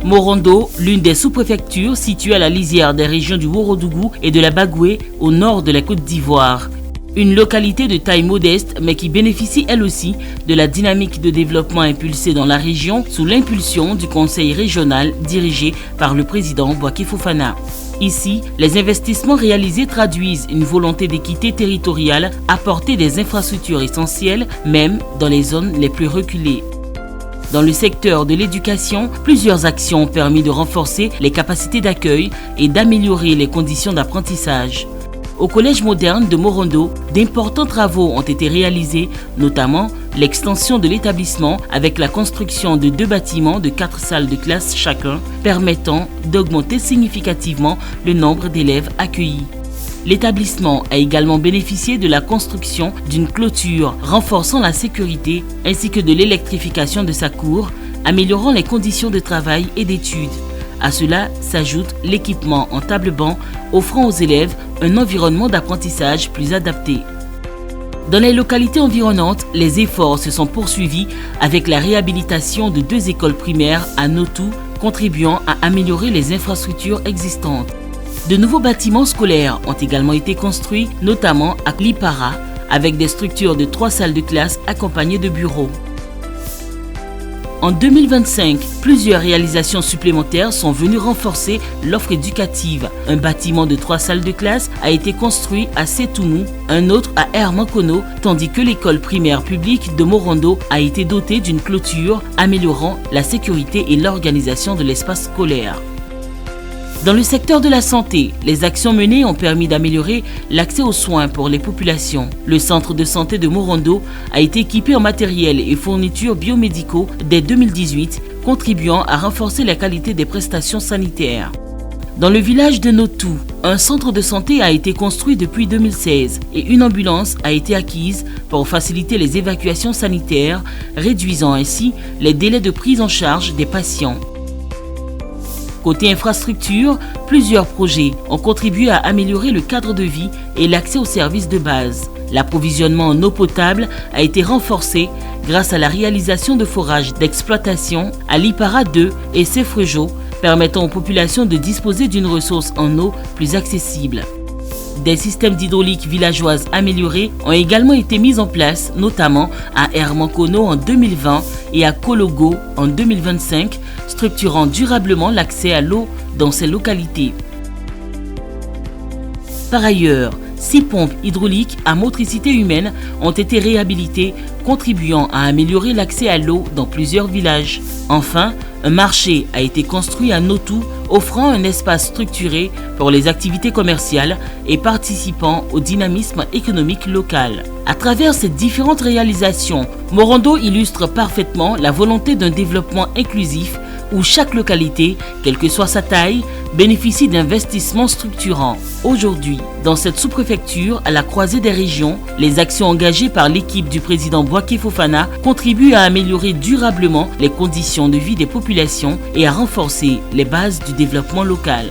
Morondo, l'une des sous-préfectures située à la lisière des régions du Ourodougou et de la Bagoué au nord de la Côte d'Ivoire. Une localité de taille modeste mais qui bénéficie elle aussi de la dynamique de développement impulsée dans la région sous l'impulsion du conseil régional dirigé par le président Bouaké Fofana. Ici, les investissements réalisés traduisent une volonté d'équité territoriale, apporter des infrastructures essentielles même dans les zones les plus reculées. Dans le secteur de l'éducation, plusieurs actions ont permis de renforcer les capacités d'accueil et d'améliorer les conditions d'apprentissage. Au Collège moderne de Morondo, d'importants travaux ont été réalisés, notamment l'extension de l'établissement avec la construction de 2 bâtiments de 4 salles de classe chacun, permettant d'augmenter significativement le nombre d'élèves accueillis. L'établissement a également bénéficié de la construction d'une clôture renforçant la sécurité ainsi que de l'électrification de sa cour, améliorant les conditions de travail et d'études. À cela s'ajoute l'équipement en table-banc offrant aux élèves un environnement d'apprentissage plus adapté. Dans les localités environnantes, les efforts se sont poursuivis avec la réhabilitation de 2 écoles primaires à Notou, contribuant à améliorer les infrastructures existantes. De nouveaux bâtiments scolaires ont également été construits, notamment à Lipara, avec des structures de 3 salles de classe accompagnées de bureaux. En 2025, plusieurs réalisations supplémentaires sont venues renforcer l'offre éducative. Un bâtiment de 3 salles de classe a été construit à Sétoumou, un autre à Hermankono, tandis que l'école primaire publique de Morondo a été dotée d'une clôture améliorant la sécurité et l'organisation de l'espace scolaire. Dans le secteur de la santé, les actions menées ont permis d'améliorer l'accès aux soins pour les populations. Le centre de santé de Morondo a été équipé en matériel et fournitures biomédicaux dès 2018, contribuant à renforcer la qualité des prestations sanitaires. Dans le village de Notou, un centre de santé a été construit depuis 2016 et une ambulance a été acquise pour faciliter les évacuations sanitaires, réduisant ainsi les délais de prise en charge des patients. Côté infrastructure, plusieurs projets ont contribué à améliorer le cadre de vie et l'accès aux services de base. L'approvisionnement en eau potable a été renforcé grâce à la réalisation de forages d'exploitation à Lipara 2 et Sefrejo, permettant aux populations de disposer d'une ressource en eau plus accessible. Des systèmes d'hydraulique villageoise améliorés ont également été mis en place, notamment à Hermankono en 2020 et à Kologo en 2025, structurant durablement l'accès à l'eau dans ces localités. Par ailleurs, 6 pompes hydrauliques à motricité humaine ont été réhabilitées, contribuant à améliorer l'accès à l'eau dans plusieurs villages. Enfin, un marché a été construit à Notou, offrant un espace structuré pour les activités commerciales et participant au dynamisme économique local. À travers ces différentes réalisations, Morondo illustre parfaitement la volonté d'un développement inclusif où chaque localité, quelle que soit sa taille, bénéficie d'investissements structurants. Aujourd'hui, dans cette sous-préfecture, à la croisée des régions, les actions engagées par l'équipe du président Bouaké Fofana contribuent à améliorer durablement les conditions de vie des populations et à renforcer les bases du développement local.